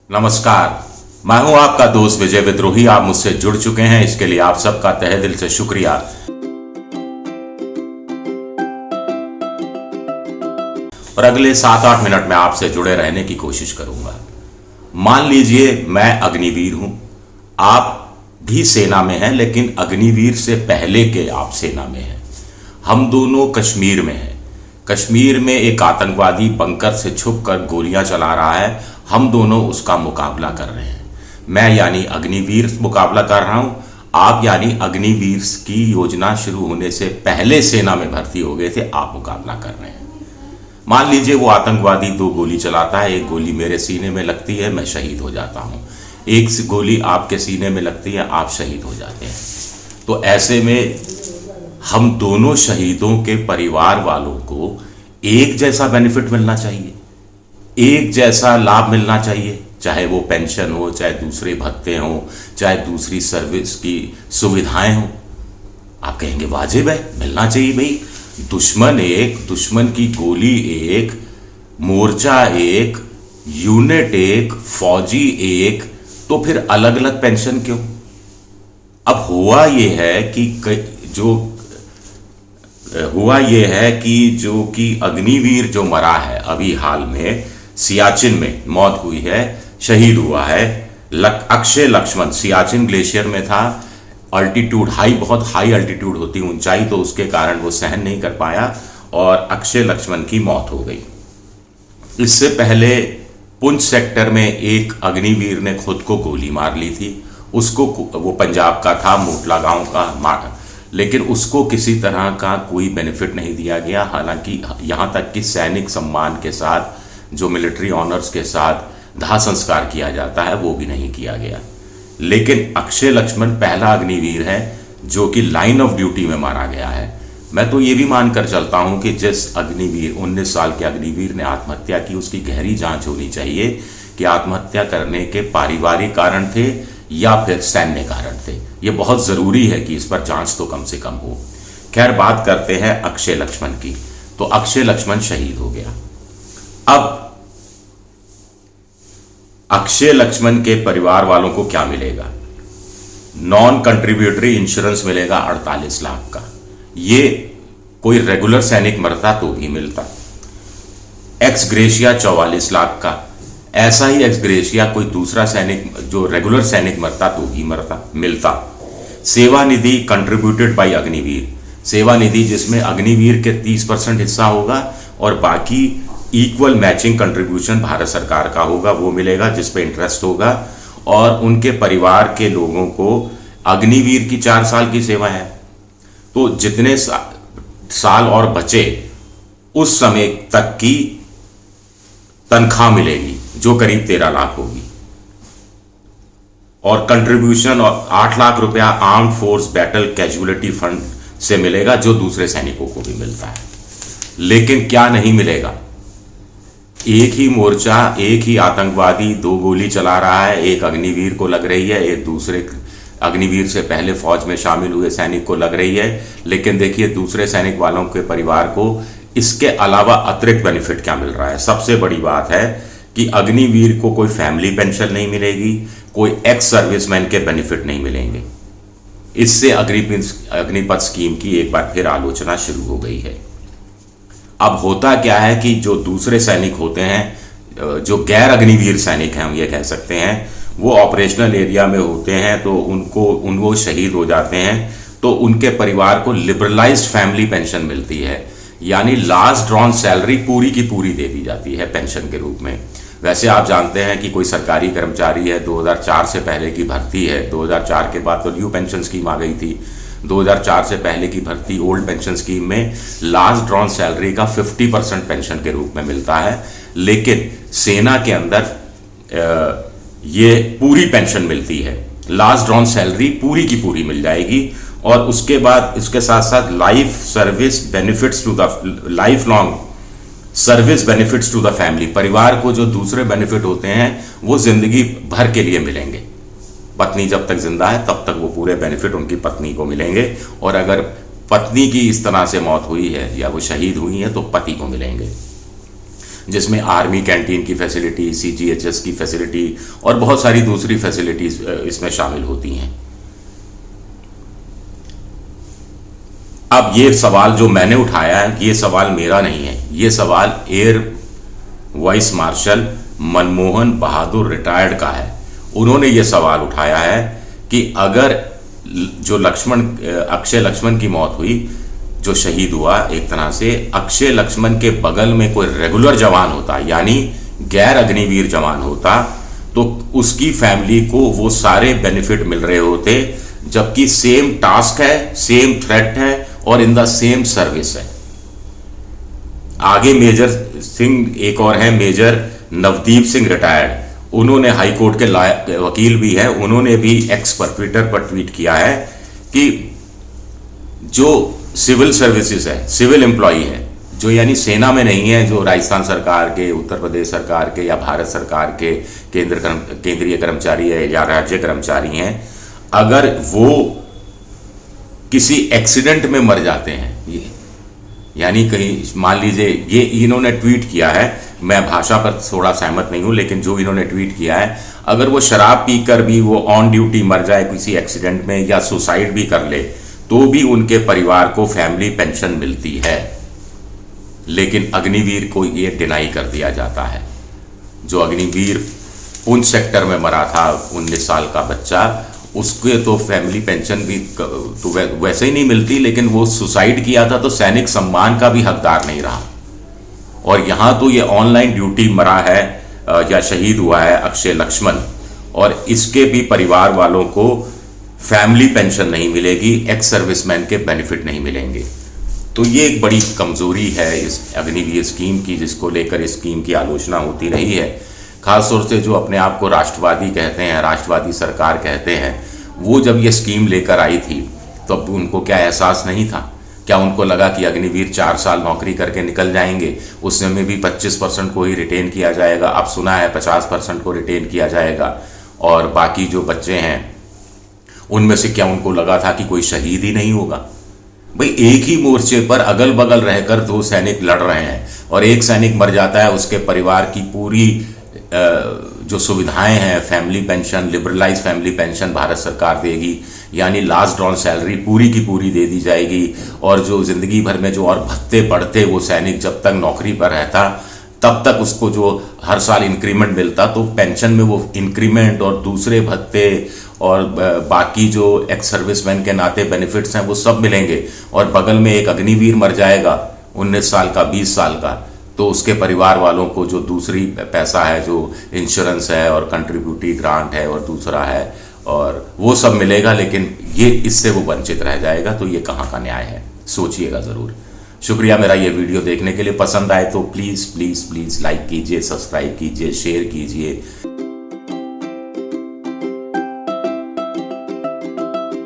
नमस्कार। मैं हूं आपका दोस्त विजय विद्रोही। आप मुझसे जुड़ चुके हैं, इसके लिए आप सबका तहे दिल से शुक्रिया। और अगले 7-8 मिनट में आपसे जुड़े रहने की कोशिश करूंगा। मान लीजिए मैं अग्निवीर हूं, आप भी सेना में हैं, लेकिन अग्निवीर से पहले के आप सेना में हैं। हम दोनों कश्मीर में हैं। कश्मीर में एक आतंकवादी बंकर से छुपकर गोलियां चला रहा है। हम दोनों उसका मुकाबला कर रहे हैं। मैं यानी अग्निवीर मुकाबला कर रहा हूं, आप यानी अग्निवीर की योजना शुरू होने से पहले सेना में भर्ती हो गए थे, आप मुकाबला कर रहे हैं। मान लीजिए वो आतंकवादी 2 गोली चलाता है, एक गोली मेरे सीने में लगती है, मैं शहीद हो जाता हूं। एक गोली आपके सीने में लगती है, आप शहीद हो जाते हैं। तो ऐसे में हम दोनों शहीदों के परिवार वालों को एक जैसा बेनिफिट मिलना चाहिए, एक जैसा लाभ मिलना चाहिए, चाहे वो पेंशन हो, चाहे दूसरे भत्ते हो, चाहे दूसरी सर्विस की सुविधाएं हो। आप कहेंगे वाजिब है, मिलना चाहिए भाई। दुश्मन एक, दुश्मन की गोली एक, मोर्चा एक, यूनिट एक, फौजी एक, तो फिर अलग अलग पेंशन क्यों? अब हुआ ये है कि जो कि अग्निवीर जो मरा है अभी हाल में सियाचिन में मौत हुई है, शहीद हुआ है, अक्षय लक्ष्मण सियाचिन ग्लेशियर में था। अल्टीट्यूड बहुत हाई अल्टीट्यूड होती ऊंचाई, तो उसके कारण वो सहन नहीं कर पाया और अक्षय लक्ष्मण की मौत हो गई। इससे पहले पुंछ सेक्टर में एक अग्निवीर ने खुद को गोली मार ली थी। उसको, वो पंजाब का था, मोटला गांव का, लेकिन उसको किसी तरह का कोई बेनिफिट नहीं दिया गया। हालांकि यहाँ तक कि सैनिक सम्मान के साथ, जो मिलिट्री ऑनर्स के साथ दाह संस्कार किया जाता है, वो भी नहीं किया गया। लेकिन अक्षय लक्ष्मण पहला अग्निवीर है जो कि लाइन ऑफ ड्यूटी में मारा गया है। मैं तो ये भी मानकर चलता हूं कि जिस अग्निवीर 19 साल के अग्निवीर ने आत्महत्या की, उसकी गहरी जांच होनी चाहिए कि आत्महत्या करने के पारिवारिक कारण थे या फिर सैन्य कारण थे। ये बहुत ज़रूरी है कि इस पर जांच तो कम से कम हो। खैर, बात करते हैं अक्षय लक्ष्मण की। तो अक्षय लक्ष्मण शहीद हो गया। अब अक्षय लक्ष्मण के परिवार वालों को क्या मिलेगा? नॉन कंट्रीब्यूटरी इंश्योरेंस मिलेगा 48 लाख का। ये कोई रेगुलर सैनिक मरता तो भी मिलता। एक्स ग्रेशिया 44 लाख का। ऐसा ही एक्स ग्रेशिया कोई दूसरा सैनिक जो रेगुलर सैनिक मरता तो भी मिलता। सेवा निधि कंट्रीब्यूटेड बाय अग्निवीर, सेवा निधि जिसमें अग्निवीर के 30% हिस्सा होगा और बाकी इक्वल मैचिंग कंट्रीब्यूशन भारत सरकार का होगा, वो मिलेगा, जिस पे इंटरेस्ट होगा। और उनके परिवार के लोगों को अग्निवीर की 4 साल की सेवा है, तो जितने साल और बचे उस समय तक की तनख्वाह मिलेगी, जो करीब 13 लाख होगी। और कंट्रीब्यूशन और 8 लाख रुपया armed force battle casualty fund से मिलेगा, जो दूसरे सैनिकों को भी मिलता है। लेकिन क्या नहीं मिलेगा? एक ही मोर्चा, एक ही आतंकवादी 2 गोली चला रहा है, एक अग्निवीर को लग रही है, एक दूसरे अग्निवीर से पहले फौज में शामिल हुए सैनिक को लग रही है। लेकिन देखिए, दूसरे सैनिक वालों के परिवार को इसके अलावा अतिरिक्त बेनिफिट क्या मिल रहा है? सबसे बड़ी बात है कि अग्निवीर को कोई फैमिली पेंशन नहीं मिलेगी, कोई एक्स सर्विसमैन के बेनिफिट नहीं मिलेंगे। इससे अग्निपथ स्कीम की एक बार फिर आलोचना शुरू हो गई है। अब होता क्या है कि जो दूसरे सैनिक होते हैं, जो गैर अग्निवीर सैनिक हैं, हम ये कह सकते हैं, वो ऑपरेशनल एरिया में होते हैं, तो वो शहीद हो जाते हैं, तो उनके परिवार को लिबरलाइज्ड फैमिली पेंशन मिलती है, यानी लास्ट ड्रॉन सैलरी पूरी की पूरी दे दी जाती है पेंशन के रूप में। वैसे आप जानते हैं कि कोई सरकारी कर्मचारी है, 2004 से पहले की भर्ती है, 2004 के बाद तो न्यू पेंशन स्कीम आ गई थी। 2004 से पहले की भर्ती ओल्ड पेंशन स्कीम में लास्ट ड्रॉन सैलरी का 50% पेंशन के रूप में मिलता है। लेकिन सेना के अंदर ये पूरी पेंशन मिलती है, लास्ट ड्रॉन सैलरी पूरी की पूरी मिल जाएगी। और उसके बाद इसके साथ साथ life service benefits to the life long service benefits to the family, परिवार को जो दूसरे बेनिफिट होते हैं वो जिंदगी भर के लिए मिलेंगे। पत्नी जब तक जिंदा है तब तक वो पूरे बेनिफिट उनकी पत्नी को मिलेंगे, और अगर पत्नी की इस तरह से मौत हुई है या वो शहीद हुई है तो पति को मिलेंगे। जिसमें आर्मी कैंटीन की फैसिलिटी, सीजीएचएस की फैसिलिटी और बहुत सारी दूसरी फैसिलिटीज इसमें शामिल होती हैं। अब ये सवाल जो मैंने उठाया है, ये सवाल मेरा नहीं है, ये सवाल एयर वाइस मार्शल मनमोहन बहादुर रिटायर्ड का है। उन्होंने ये सवाल उठाया है कि अगर जो अक्षय लक्ष्मण की मौत हुई, जो शहीद हुआ, एक तरह से अक्षय लक्ष्मण के बगल में कोई रेगुलर जवान होता, यानी गैर अग्निवीर जवान होता, तो उसकी फैमिली को वो सारे बेनिफिट मिल रहे होते, जबकि सेम टास्क है, सेम थ्रेट है और इन द सेम सर्विस है। आगे मेजर सिंह एक और है, मेजर नवदीप सिंह रिटायर्ड, उन्होंने हाई कोर्ट के वकील भी हैं, उन्होंने भी एक्स पर ट्विटर पर ट्वीट किया है कि जो सिविल सर्विसेज है, सिविल एम्प्लॉई है, जो यानी सेना में नहीं है, जो राजस्थान सरकार के, उत्तर प्रदेश सरकार के या भारत सरकार के केंद्रीय कर्मचारी है या राज्य कर्मचारी हैं, अगर वो किसी एक्सीडेंट में मर जाते हैं, ये यानी कहीं मान लीजिए, ये इन्होंने ट्वीट किया है, मैं भाषा पर थोड़ा सहमत नहीं हूं, लेकिन जो इन्होंने ट्वीट किया है, अगर वो शराब पीकर भी वो ऑन ड्यूटी मर जाए किसी एक्सीडेंट में या सुसाइड भी कर ले, तो भी उनके परिवार को फैमिली पेंशन मिलती है। लेकिन अग्निवीर को ये डिनाई कर दिया जाता है। जो अग्निवीर पुंछ सेक्टर में मरा था, 19 साल का बच्चा, उसके तो फैमिली पेंशन भी तो वैसे ही नहीं मिलती, लेकिन वो सुसाइड किया था तो सैनिक सम्मान का भी हकदार नहीं रहा। और यहाँ तो ये ऑनलाइन ड्यूटी मरा है या शहीद हुआ है अक्षय लक्ष्मण, और इसके भी परिवार वालों को फैमिली पेंशन नहीं मिलेगी, एक्स सर्विसमैन के बेनिफिट नहीं मिलेंगे। तो ये एक बड़ी कमजोरी है इस अग्निवीर स्कीम की, जिसको लेकर इस स्कीम की आलोचना होती रही है। खासतौर से जो अपने आप को राष्ट्रवादी कहते हैं, राष्ट्रवादी सरकार कहते हैं, वो जब ये स्कीम लेकर आई थी तो अब उनको क्या एहसास नहीं था? क्या उनको लगा कि अग्निवीर 4 साल नौकरी करके निकल जाएंगे, उसमें भी 25% को ही रिटेन किया जाएगा, अब सुना है 50% को रिटेन किया जाएगा, और बाकी जो बच्चे हैं उनमें से क्या उनको लगा था कि कोई शहीद ही नहीं होगा? भाई, एक ही मोर्चे पर अगल बगल रहकर 2 सैनिक लड़ रहे हैं, और एक सैनिक मर जाता है, उसके परिवार की पूरी जो सुविधाएं हैं, family pension, liberalise family pension Bharat सरकार देगी, यानी लास्ट ड्रॉन सैलरी पूरी की पूरी दे दी जाएगी, और जो जिंदगी भर में जो और भत्ते बढ़ते, वो सैनिक जब तक नौकरी पर रहता तब तक उसको जो हर साल इंक्रीमेंट मिलता, तो पेंशन में वो इंक्रीमेंट और दूसरे भत्ते और बाकी जो एक्स सर्विसमैन के नाते बेनिफिट्स हैं वो सब मिलेंगे। और बगल में एक अग्निवीर मर जाएगा 19 साल का, 20 साल का, तो उसके परिवार वालों को जो दूसरी पैसा है, जो इंश्योरेंस है और कंट्रीब्यूटरी ग्रांट है और दूसरा है, और वो सब मिलेगा, लेकिन ये इससे वो वंचित रह जाएगा। तो ये कहाँ का न्याय है? सोचिएगा ज़रूर। शुक्रिया मेरा ये वीडियो देखने के लिए। पसंद आए तो प्लीज़ प्लीज़ प्लीज़ लाइक कीजिए, सब्सक्राइब कीजिए, शेयर कीजिए।